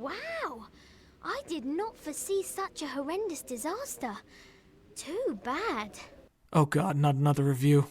wow! I did not foresee such a horrendous disaster. Too bad. Oh god, not another review.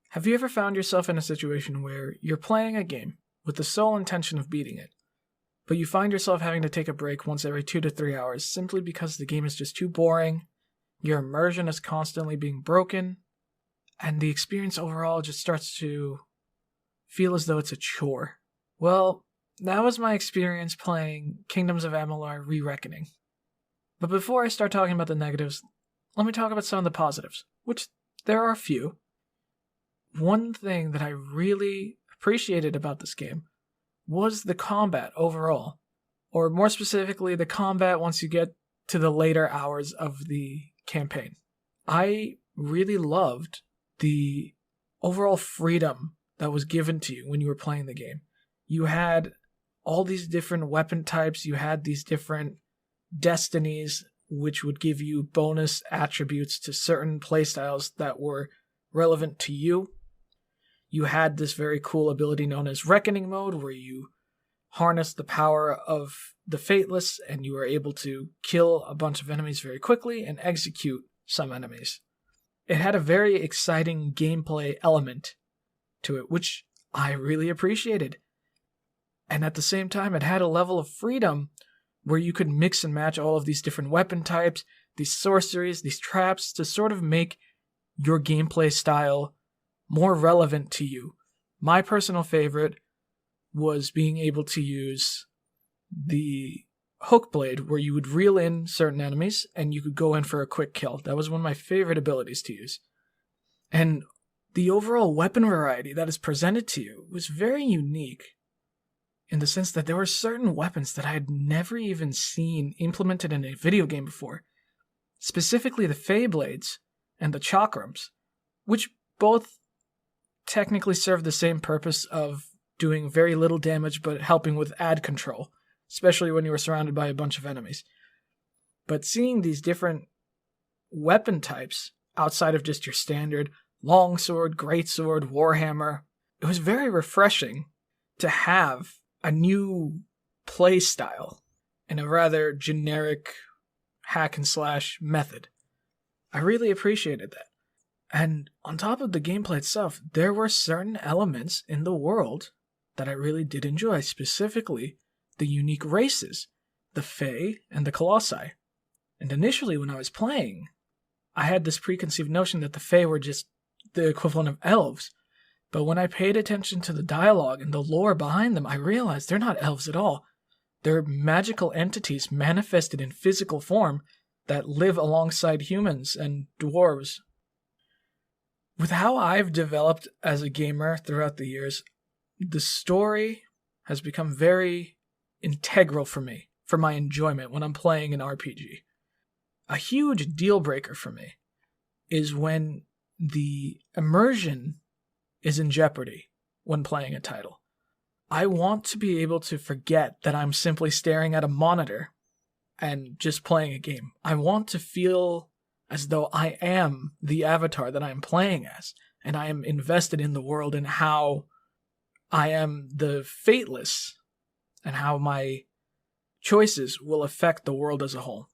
Have you ever found yourself in a situation where you're playing a game with the sole intention of beating it, but you find yourself having to take a break once every 2 to 3 hours simply because the game is just too boring, your immersion is constantly being broken, and the experience overall just starts to feel as though it's a chore? Well, that was my experience playing Kingdoms of Amalur Re-Reckoning. But before I start talking about the negatives, let me talk about some of the positives, which there are a few. One thing that I really appreciated about this game was the combat overall, or more specifically, the combat once you get to the later hours of the campaign. I really loved the overall freedom that was given to you when you were playing the game. You had all these different weapon types, you had these different destinies which would give you bonus attributes to certain playstyles that were relevant to you. You had this very cool ability known as Reckoning Mode, where you harness the power of the Fateless and you were able to kill a bunch of enemies very quickly and execute some enemies. It had a very exciting gameplay element to it, which I really appreciated. And at the same time, it had a level of freedom where you could mix and match all of these different weapon types, these sorceries, these traps, to sort of make your gameplay style more relevant to you. My personal favorite was being able to use the hook blade, where you would reel in certain enemies and you could go in for a quick kill. That was one of my favorite abilities to use. And the overall weapon variety that is presented to you was very unique, in the sense that there were certain weapons that I had never even seen implemented in a video game before. Specifically the Fey Blades and the Chakrams, which both technically serve the same purpose of doing very little damage but helping with ad control, especially when you were surrounded by a bunch of enemies. But seeing these different weapon types outside of just your standard longsword, greatsword, warhammer, it was very refreshing to have a new play style in a rather generic hack and slash method. I really appreciated that. And on top of the gameplay itself, there were certain elements in the world that I really did enjoy, specifically the unique races, the Fae and the Colossi. And initially when I was playing, I had this preconceived notion that the Fae were just the equivalent of elves. But when I paid attention to the dialogue and the lore behind them, I realized they're not elves at all. They're magical entities manifested in physical form that live alongside humans and dwarves. With how I've developed as a gamer throughout the years, the story has become very integral for me, for my enjoyment when I'm playing an RPG. A huge deal breaker for me is when the immersion is in jeopardy when playing a title. I want to be able to forget that I'm simply staring at a monitor and just playing a game. I want to feel as though I am the avatar that I am playing as, and I am invested in the world and how I am the fateless, and how my choices will affect the world as a whole.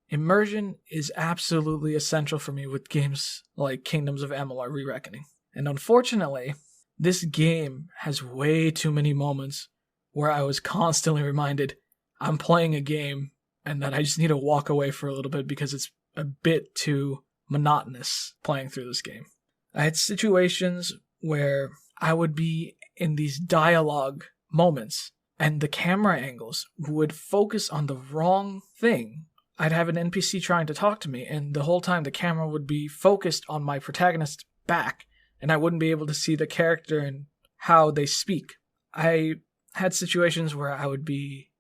Immersion is absolutely essential for me with games like Kingdoms of Amalur Re-Reckoning. And unfortunately, this game has way too many moments where I was constantly reminded I'm playing a game and that I just need to walk away for a little bit because it's a bit too monotonous playing through this game. I had situations where I would be in these dialogue moments and the camera angles would focus on the wrong thing. I'd have an NPC trying to talk to me, and the whole time the camera would be focused on my protagonist's back, and I wouldn't be able to see the character and how they speak. I had situations where I would be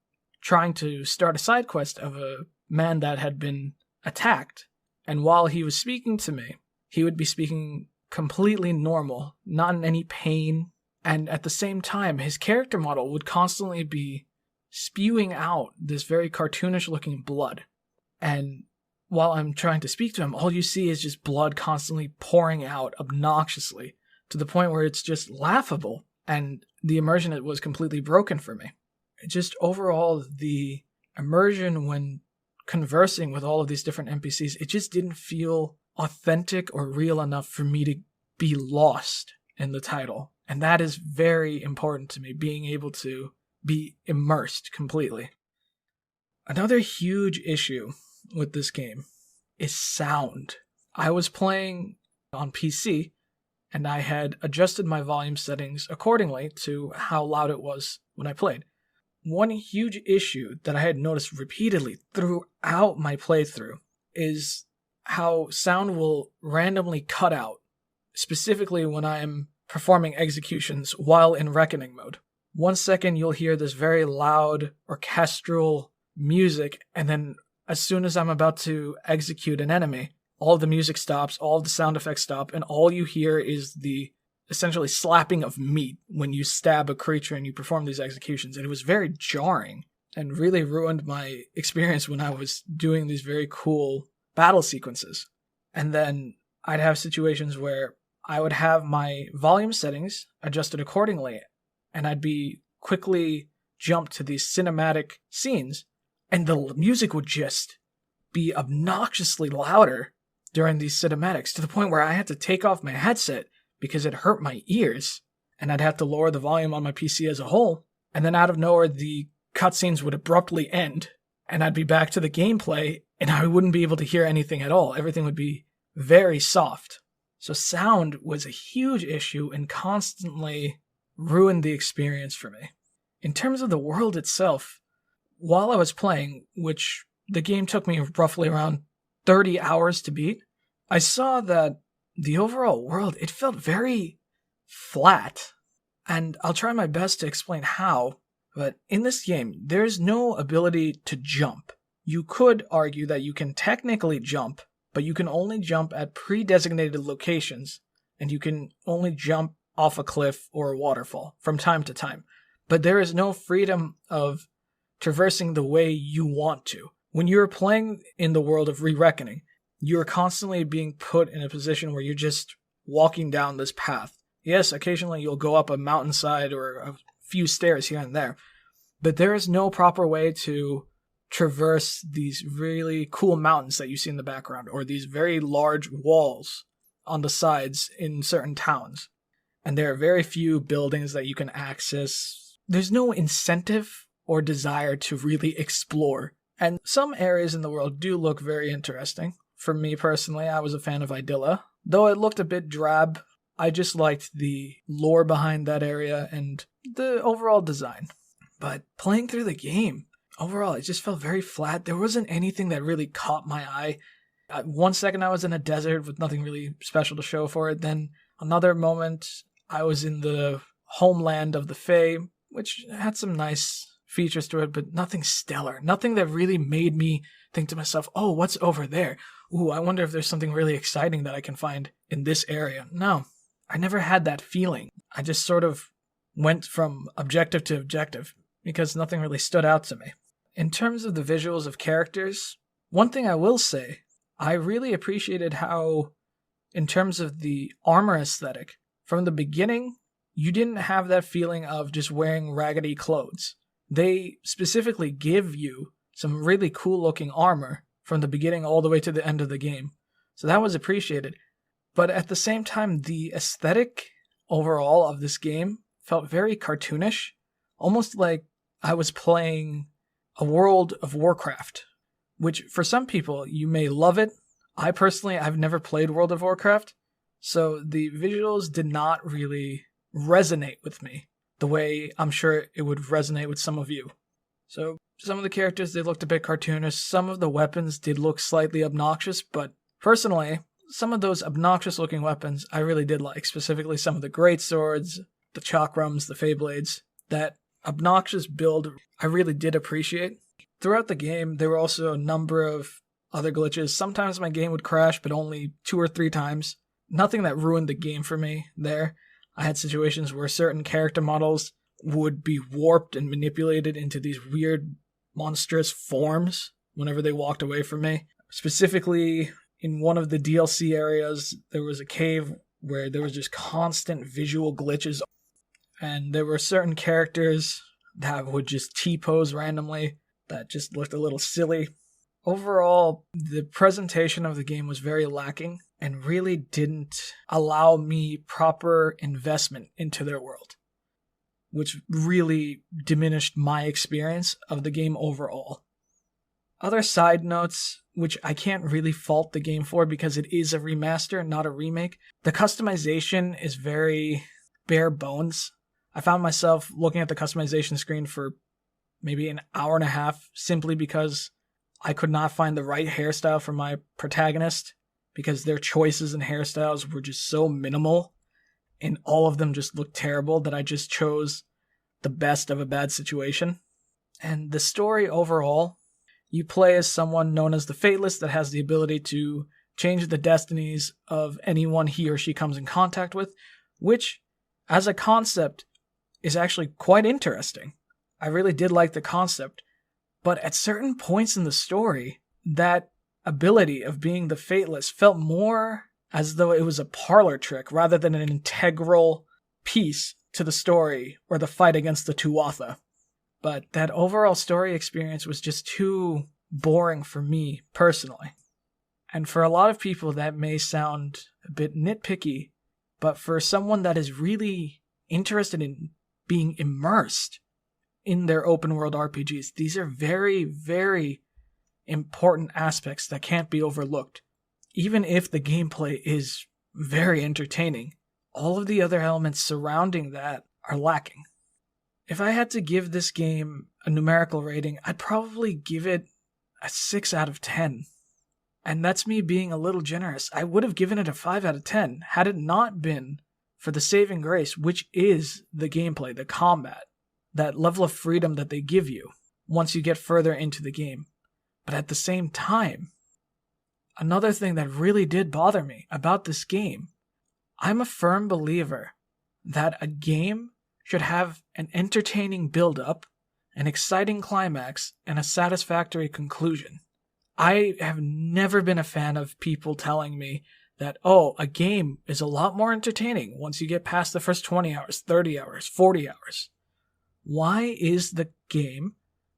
trying to start a side quest of a man that had been attacked, and while he was speaking to me, he would be speaking completely normal, not in any pain, and at the same time, his character model would constantly be spewing out this very cartoonish looking blood. And while I'm trying to speak to him, all you see is just blood constantly pouring out obnoxiously to the point where it's just laughable. And the immersion, it was completely broken for me. Just overall, the immersion when conversing with all of these different NPCs, it just didn't feel authentic or real enough for me to be lost in the title. And that is very important to me, being able to be immersed completely. Another huge issue with this game is sound. I was playing on PC, and I had adjusted my volume settings accordingly to how loud it was when I played. One huge issue that I had noticed repeatedly throughout my playthrough is how sound will randomly cut out, specifically when I am performing executions while in Reckoning mode. 1 second you'll hear this very loud orchestral music, and then as soon as I'm about to execute an enemy, all the music stops, all the sound effects stop, and all you hear is the essentially slapping of meat when you stab a creature and you perform these executions. And it was very jarring and really ruined my experience when I was doing these very cool battle sequences. And then I'd have situations where I would have my volume settings adjusted accordingly, and I'd be quickly jumped to these cinematic scenes, and the music would just be obnoxiously louder during these cinematics, to the point where I had to take off my headset because it hurt my ears, and I'd have to lower the volume on my PC as a whole. And then out of nowhere, the cutscenes would abruptly end, and I'd be back to the gameplay, and I wouldn't be able to hear anything at all. Everything would be very soft. So sound was a huge issue and constantly ruined the experience for me. In terms of the world itself, while I was playing, which the game took me roughly around 30 hours to beat, I saw that the overall world, it felt very flat. And I'll try my best to explain how, but in this game, there's no ability to jump. You could argue that you can technically jump, but you can only jump at pre-designated locations, and you can only jump off a cliff or a waterfall from time to time. But there is no freedom of traversing the way you want to. When you're playing in the world of Re-Reckoning, you're constantly being put in a position where you're just walking down this path. Yes, occasionally you'll go up a mountainside or a few stairs here and there, but there is no proper way to traverse these really cool mountains that you see in the background, or these very large walls on the sides in certain towns. And there are very few buildings that you can access. There's no incentive or desire to really explore. And some areas in the world do look very interesting. For me personally, I was a fan of Idylla. Though it looked a bit drab, I just liked the lore behind that area and the overall design. But playing through the game, overall, it just felt very flat. There wasn't anything that really caught my eye. 1 second I was in a desert with nothing really special to show for it. Then another moment I was in the homeland of the Fae, which had some nice features to it, but nothing stellar. Nothing that really made me think to myself, oh, what's over there? Ooh, I wonder if there's something really exciting that I can find in this area. No, I never had that feeling. I just sort of went from objective to objective because nothing really stood out to me. In terms of the visuals of characters, one thing I will say, I really appreciated how, in terms of the armor aesthetic, from the beginning, you didn't have that feeling of just wearing raggedy clothes. They specifically give you some really cool looking armor from the beginning all the way to the end of the game. So that was appreciated. But at the same time, the aesthetic overall of this game felt very cartoonish, almost like I was playing a World of Warcraft, which for some people, you may love it. I personally, I've never played World of Warcraft, so the visuals did not really resonate with me the way I'm sure it would resonate with some of you. So some of the characters, they looked a bit cartoonish. Some of the weapons did look slightly obnoxious, but personally, some of those obnoxious looking weapons I really did like, specifically some of the great swords, the chakrams, the Feyblades. That obnoxious build I really did appreciate. Throughout the game, there were also a number of other glitches. Sometimes my game would crash, but only 2 or 3 times. Nothing that ruined the game for me there. I had situations where certain character models would be warped and manipulated into these weird, monstrous forms whenever they walked away from me. Specifically, in one of the DLC areas, there was a cave where there was just constant visual glitches, and there were certain characters that would just T-pose randomly that just looked a little silly. Overall, the presentation of the game was very lacking and really didn't allow me proper investment into their world, which really diminished my experience of the game overall. Other side notes, which I can't really fault the game for because it is a remaster, not a remake. The customization is very bare bones. I found myself looking at the customization screen for maybe an hour and a half simply because I could not find the right hairstyle for my protagonist because their choices in hairstyles were just so minimal and all of them just looked terrible that I just chose the best of a bad situation. And the story overall, you play as someone known as the Fateless that has the ability to change the destinies of anyone he or she comes in contact with, which, as a concept, is actually quite interesting. I really did like the concept, but at certain points in the story, that ability of being the Fateless felt more as though it was a parlor trick rather than an integral piece to the story or the fight against the Tuatha. But that overall story experience was just too boring for me personally. And for a lot of people that may sound a bit nitpicky, but for someone that is really interested in being immersed in their open world RPGs, these are very, very important aspects that can't be overlooked. Even if the gameplay is very entertaining, all of the other elements surrounding that are lacking. If I had to give this game a numerical rating, I'd probably give it a 6 out of 10. And that's me being a little generous. I would have given it a 5 out of 10 had it not been for the saving grace, which is the gameplay, the combat, that level of freedom that they give you once you get further into the game. But at the same time, another thing that really did bother me about this game, I'm a firm believer that a game should have an entertaining build-up, an exciting climax, and a satisfactory conclusion. I have never been a fan of people telling me that, a game is a lot more entertaining once you get past the first 20 hours, 30 hours, 40 hours. Why is the game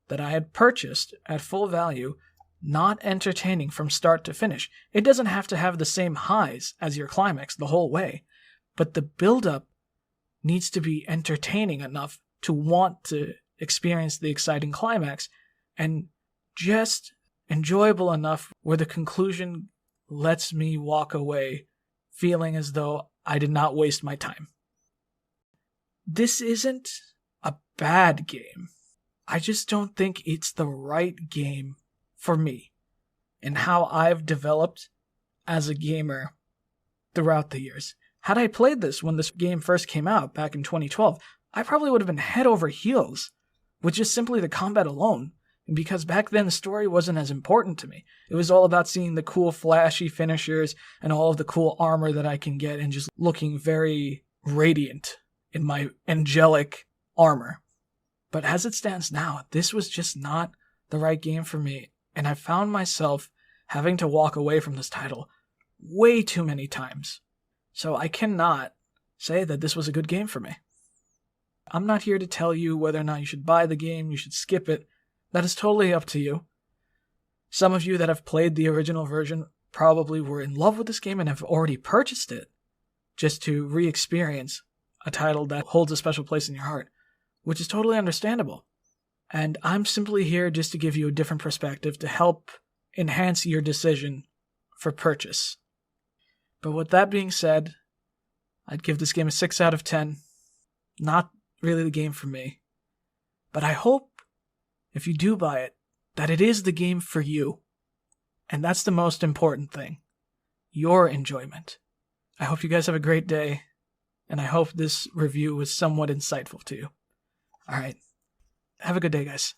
that I had purchased at full value not entertaining from start to finish? It doesn't have to have the same highs as your climax the whole way, but the build-up needs to be entertaining enough to want to experience the exciting climax and just enjoyable enough where the conclusion lets me walk away feeling as though I did not waste my time. This isn't a bad game. I just don't think it's the right game for me and how I've developed as a gamer throughout the years. Had I played this when this game first came out back in 2012, I probably would have been head over heels with just simply the combat alone. Because back then the story wasn't as important to me. It was all about seeing the cool flashy finishers and all of the cool armor that I can get and just looking very radiant in my angelic armor. But as it stands now, this was just not the right game for me, and I found myself having to walk away from this title way too many times. So I cannot say that this was a good game for me. I'm not here to tell you whether or not you should buy the game, you should skip it. That is totally up to you. Some of you that have played the original version probably were in love with this game and have already purchased it just to re-experience a title that holds a special place in your heart, which is totally understandable. And I'm simply here just to give you a different perspective to help enhance your decision for purchase. But with that being said, I'd give this game a 6 out of 10. Not really the game for me. But I hope, if you do buy it, that it is the game for you. And that's the most important thing. Your enjoyment. I hope you guys have a great day, and I hope this review was somewhat insightful to you. Alright. Have a good day, guys.